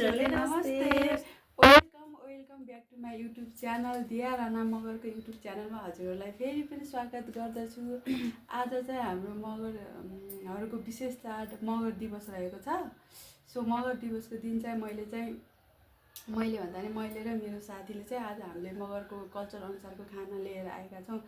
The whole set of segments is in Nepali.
हजुरले नमस्ते। Welcome back to my YouTube channel Diya Rana मगरको युट्युब च्यानलमा हजुरहरूलाई फेरि पनि स्वागत गर्दछु। आज चाहिँ हाम्रो मगरहरूको विशेष चाड मगर दिवस रहेको छ। सो मगर दिवसको दिन चाहिँ मैले भन्दा नि मैले र मेरो साथीले चाहिँ आज हामीले मगरको कल्चर अनुसारको खाना लिएर आएका छौँ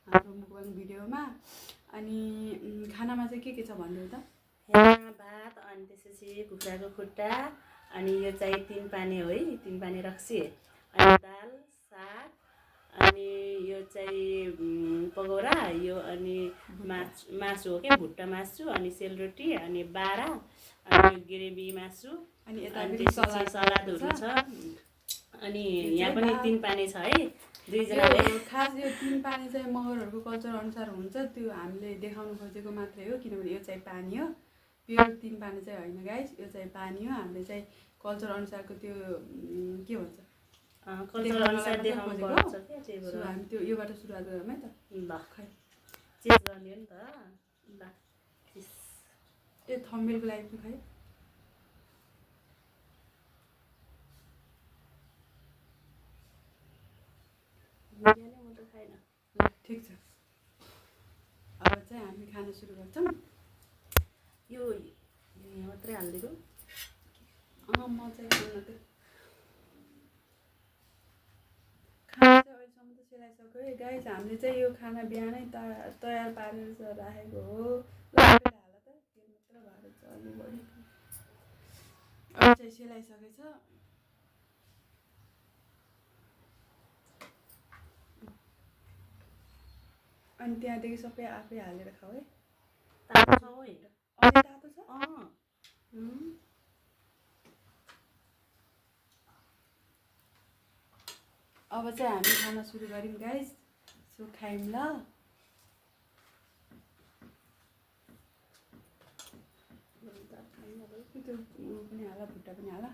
हाम्रो मुकबाङ भिडियोमा। अनि खानामा चाहिँ के छ भन्नु त? यहाँ भात अनि त्यसपछि कुखुराको खुट्टा अनि यो चाहिँ 3 पानी हो है, 3 पानी रक्सी अनि दाल साग अनि यो चाहिँ पकौडा यो अनि मासु हो क्या, भुट्टा मासु अनि सेलरोटी अनि बारा अनि ग्रेभी मासु अनि सलादहरू छ। अनि यहाँ पनि 3 पानी छ है, दुईजनाले। खास यो 3 पानी चाहिँ मगरहरूको कल्चर अनुसार हुन्छ, त्यो हामीले देखाउनु खोजेको मात्रै हो, किनभने यो चाहिँ पानी हो, प्योर 3 पानी चाहिँ होइन गाइस, यो चाहिँ पानी हो। हामीले चाहिँ कल्चर अनुसारको त्यो के भन्छ कल्चर अनुसार देखाउनु पर्छ क्या, त्यही भएर हामी त्यो योबाट सुरुवात गरौँ है त। ल खै चेक गर्ने हो नि त। ल त्यो थम्बनेलको लागि पनि खै म त खाइन। ल ठिक छ, अब चाहिँ हामी खाना सुरु गर्छौँ। यो यहाँ मात्रै हालिदिएको। म चाहिँ खाना चाहिँ अहिलेसम्म त सेलाइसक्यो है गाइस। हामीले चाहिँ यो खाना बिहानै तयार पारेर राखेको हो। हाल त तेल मात्र भएर चाहिँ अलि बढी अब चाहिँ सेलाइसकेछ। अनि त्यहाँदेखि सबै आफै हालेर खाऊ है। तातो छ हो हेर, अलि तातो छ। अब चाहिँ हामी खाना सुरु गऱ्यौँ गाइस। सो खायौँ ल। त्यो पनि हाल, भुट्टा पनि हाल।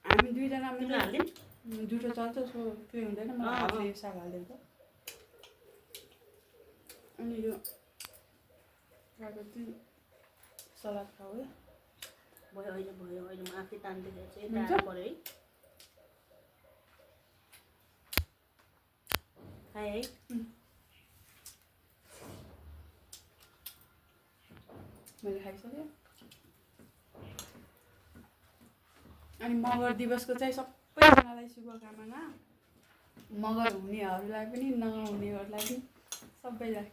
हामी दुईजना जुठो चल्छ, सो त्यो हुँदैन। म हातले साग हालिदिएको। अनि यो कागती सलाद खाऊ है। भयो अहिले म आफै तान्दैखेर चाहिँ गाह्रो पऱ्यो है। खाएँ है। मैले खाइसकेँ। अनि मगर दिवसको चाहिँ सबैजनालाई शुभकामना, मगर हुनेहरूलाई पनि नहुनेहरूलाई पनि सबैलाई।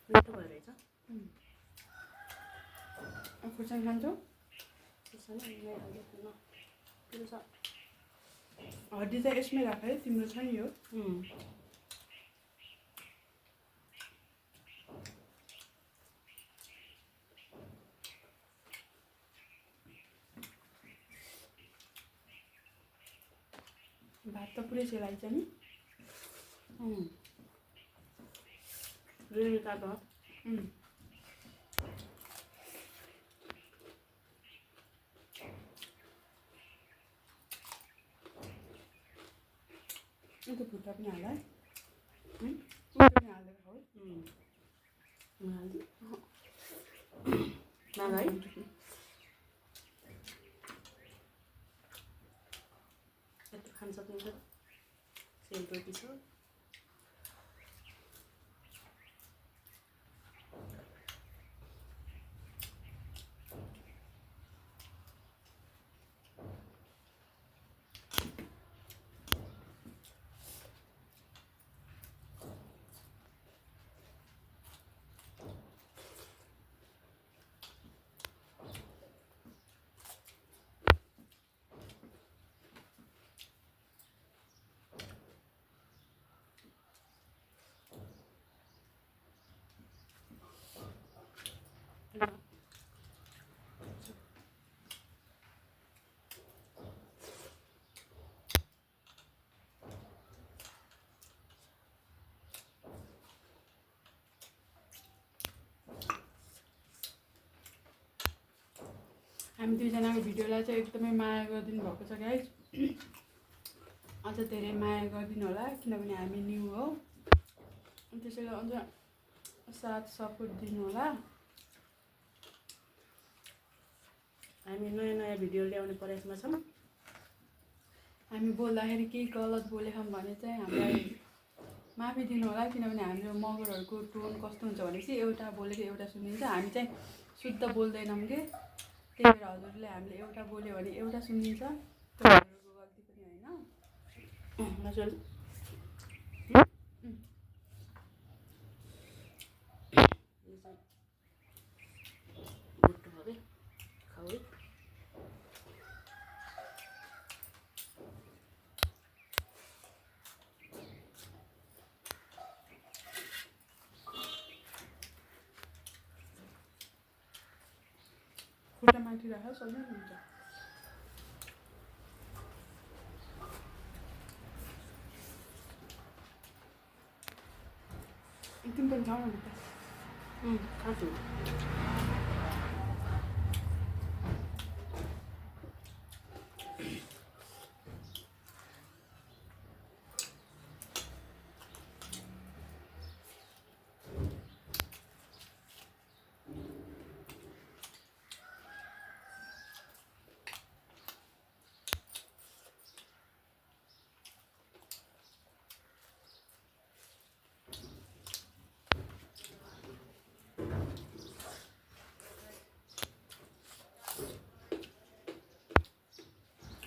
मिठो भयो रहेछ। खुर्सानी खान्छौ? हड्डी चाहिँ यसमै राख है, तिम्रो छ नि यो। भात त पुरै सेलाइन्छ नि। ग्रेभी काट्नु। त्यो भुट्टा पनि हाल है। पनि हालेर खाऊ है। यत्रो खान सक्नुहुन्छ। सेलरोटी छ। हामी दुईजनाको भिडियोलाई चाहिँ एकदमै माया गरिदिनु भएको छ गाइस। अझ धेरै माया गरिदिनु होला, किनभने हामी न्यू हो। त्यसैले अझ साथ सपोर्ट दिनु होला। हामी नयाँ नयाँ भिडियो ल्याउने प्रयासमा छौँ। हामी बोल्दाखेरि केही गलत बोलेछौँ भने चाहिँ हामीलाई माफी दिनु होला, किनभने हाम्रो मगरहरूको टोन कस्तो हुन्छ भनेपछि एउटा बोलेको एउटा सुनिन्छ। हामी चाहिँ शुद्ध बोल्दैनौँ कि, त्यही भएर हजुरले हामीले एउटा बोल्यो भने एउटा सुनिन्छ। त्यो हजुरको गल्ती पनि होइन। हजुर भुट्टो हो कि खाऊ है। खुट्टा माथि राखेर सबै हुन्छ। तिमी पनि खाऊ न खुट्टा। खान्छु।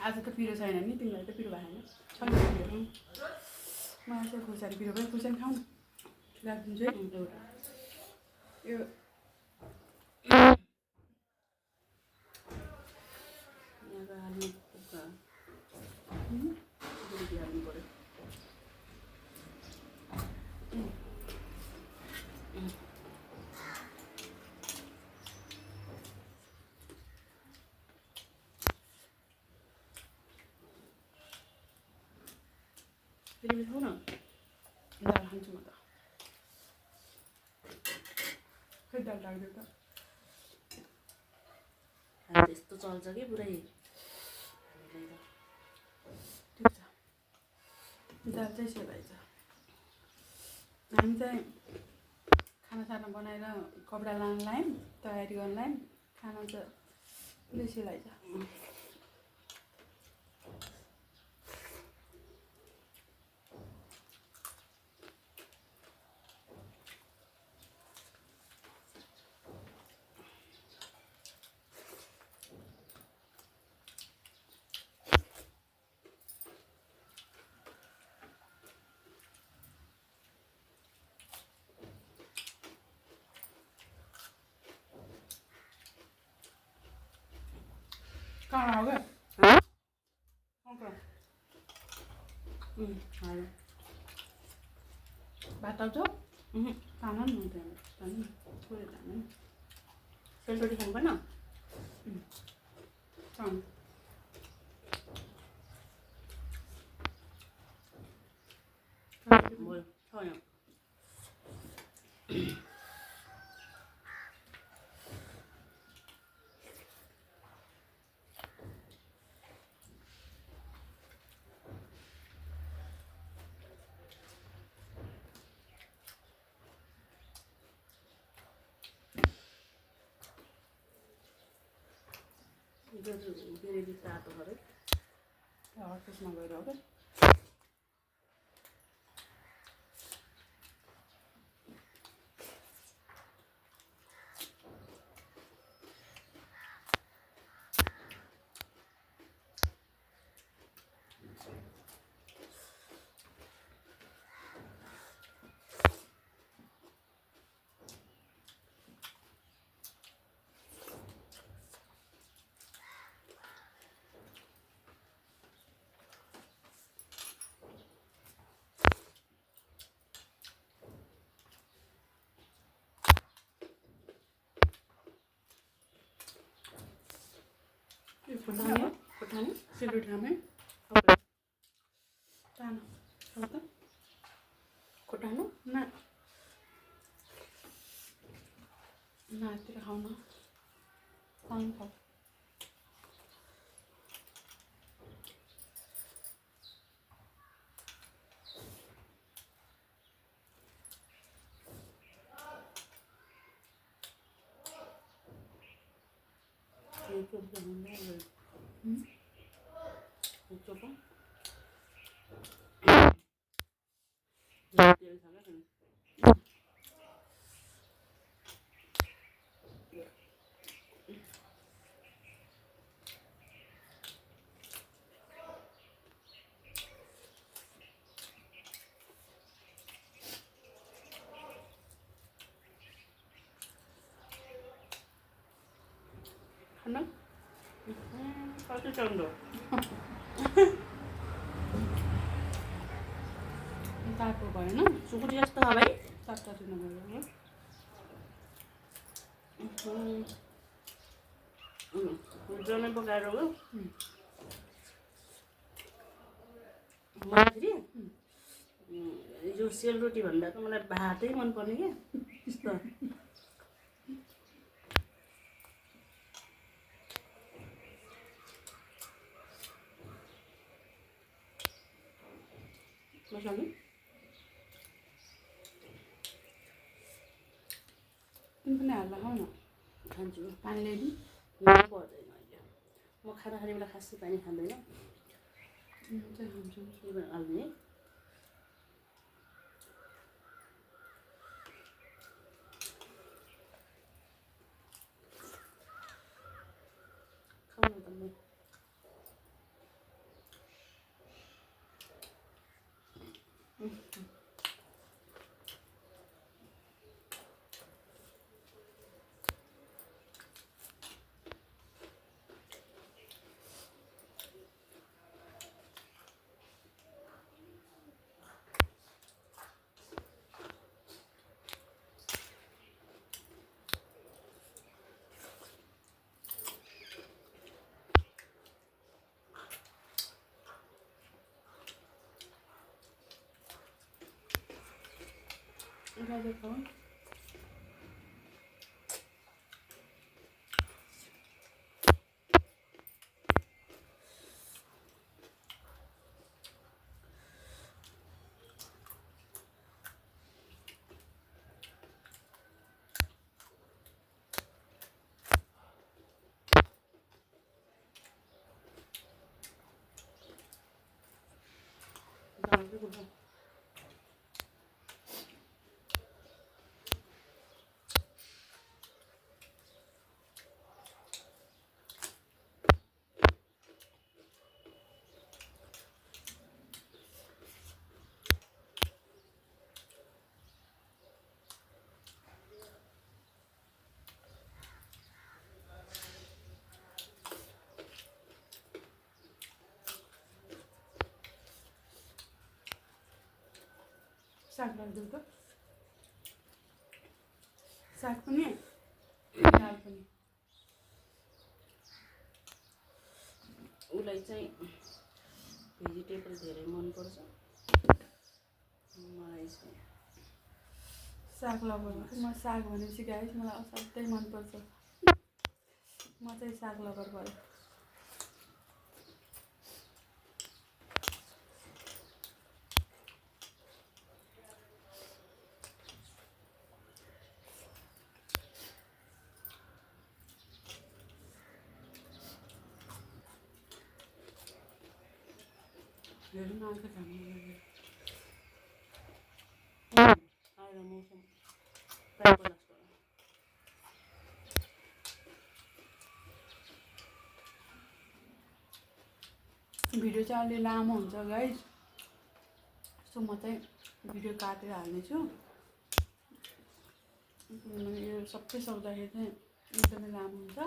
आज त पिरो छैन नि, तिमीलाई त पिरो भएन। छ नि पिरो। मलाई चाहिँ खुर्सानी पिरो पनि खुर्सानी खाऊ न। राखिदिन्छु है एउटा यो। यहाँको हाल्नु गुडी हाल्नु पऱ्यो। तिमीले खाऊ न। दाल खान्छु म त। खै दाल राख्दै त। यस्तो चल्छ कि पुरै ठिक छ, दाल चाहिँ सेलाइछ। हामी चाहिँ खानासाना बनाएर कपडा लान लायौँ, तयारी गर्न लायौँ। खाना चाहिँ पुरै सेलाइछ। कहाँ आओ क्या? हाँ? हजुर भात आउँछ? खाना नि हुन्छ थोरै खाना नि। सेलरोटी खानु पर्न। भयो छ यहाँ। ग्रेभी तातो गरे त्यसमा गएर हो क्या। खोर्सानी सेलरोटी खाने सानो खाऊ त। खोर्सानी ना यतिर खाऊ न, सानो खाऊ। YouTube भन्दा YouTube तेल छ क्या खाना कति चम्डो तातो भएन सुकुटी जस्तो छ भाइ तातो नभएर जनै पकाएर हो मलाई फेरि यो सेलरोटी भन्दा त मलाई भातै मनपर्ने क्या त्यस्तो मसाले तिमी पनि हाल्दा खाऊ न खान्छु पानी ल्याइदिउँ मलाई पर्दैन अहिले म खाना खाने बेला खासै पानी खाँदैन चाहिँ खान्छु के हाल्ने खाउँ न त म गाजर खाऊ दाल चाहिँ कुर्छ साग राखिदिउँ त साग पनि दाल पनि उसलाई चाहिँ भेजिटेबल धेरै मनपर्छ मलाई चाहिँ साग लभर म साग भनेपछि गाइस मलाई असाध्यै मनपर्छ म चाहिँ साग लभर भएँ हेर्नु न आएको खानु आएर मौसम प्रायः जस्तो भिडियो चाहिँ अलि लामो हुन्छ गाइस सो म चाहिँ भिडियो काटेर हाल्नेछु यो सबै सक्दाखेरि चाहिँ एकदमै लामो हुन्छ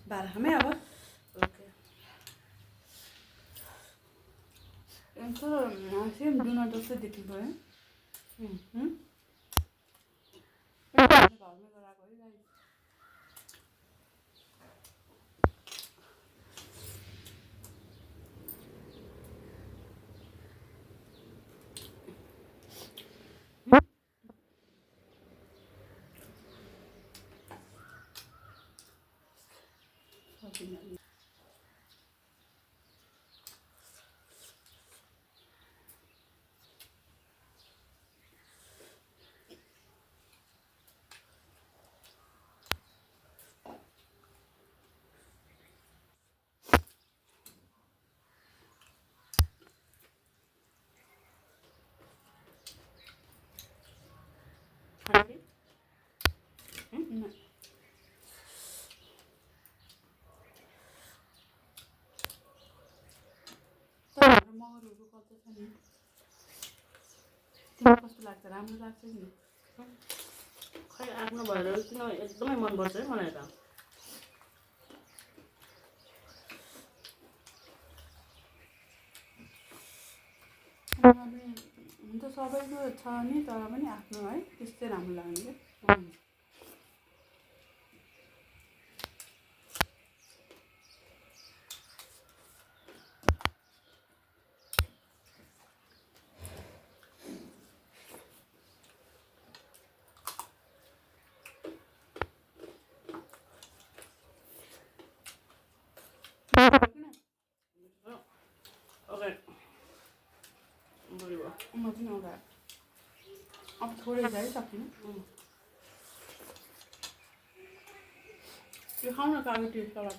बाह्र खामै अब ओके सेम डुनर जस्तै देखेको है घरमै गराएको है गाइस मगरहरूको कल्चर छ नि तिमीलाई कस्तो लाग्छ राम्रो लाग्छ नि खै आफ्नो भएर किन एकदमै मनपर्छ है मलाई त हुन त सबैको छ नि तर पनि आफ्नो है त्यस्तै राम्रो लाग्ने क्या ओके बढी भयो म पनि एउटा अब थोरै छ है सकिनु यो खाऊ न कालो टेस्ट सलाद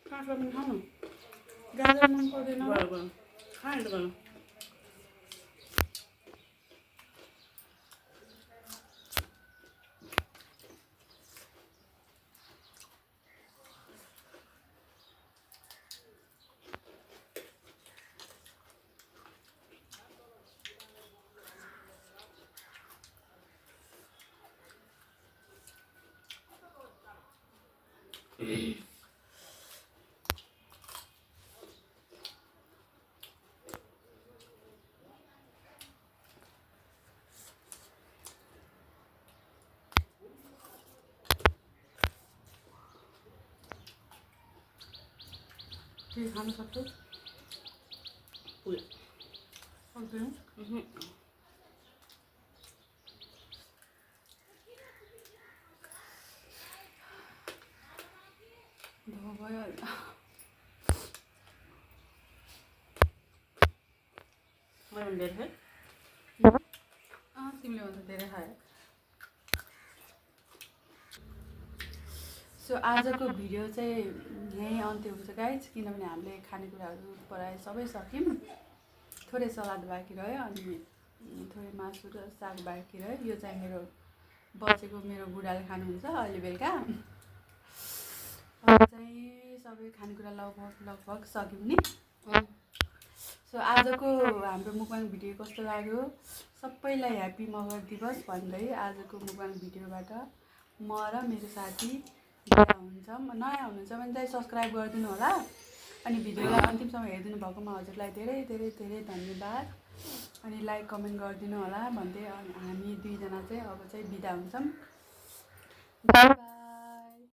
काँक्रा पनि खाऊ न गाजर मन पर्दैन खाएँ त गर्नु के खानु सक्छु पुग्यो सक्दैन भयो मैले पनि धेरै खाएँ तिमीले भन्दा धेरै खायो सो आजको भिडियो चाहिँ यहीँ अन्त्य हुन्छ गाइज किनभने हामीले खानेकुराहरू प्रायः सबै सक्यौँ थोरै सलाद बाँकी रह्यो अनि थोरै मासु र साग बाँकी रह्यो यो चाहिँ मेरो बचेको मेरो बुढाले खानुहुन्छ अहिले बेलुका अब चाहिँ सबै खानेकुरा लगभग सक्यौँ नि सो आजको हाम्रो मुकबाङ भिडियो कस्तो लाग्यो सबैलाई ह्याप्पी मगर दिवस भन्दै आजको मुकबाङ भिडियोबाट म र मेरो साथी बिदा हुन्छौँ नयाँ हुनुहुन्छ भने चाहिँ सब्सक्राइब गरिदिनु होला अनि भिडियोलाई अन्तिमसम्म हेरिदिनु भएकोमा हजुरलाई धेरै धेरै धेरै धन्यवाद अनि लाइक कमेन्ट गरिदिनु होला भन्दै हामी दुईजना चाहिँ अब चाहिँ बिदा हुन्छौँ बाइ बाइ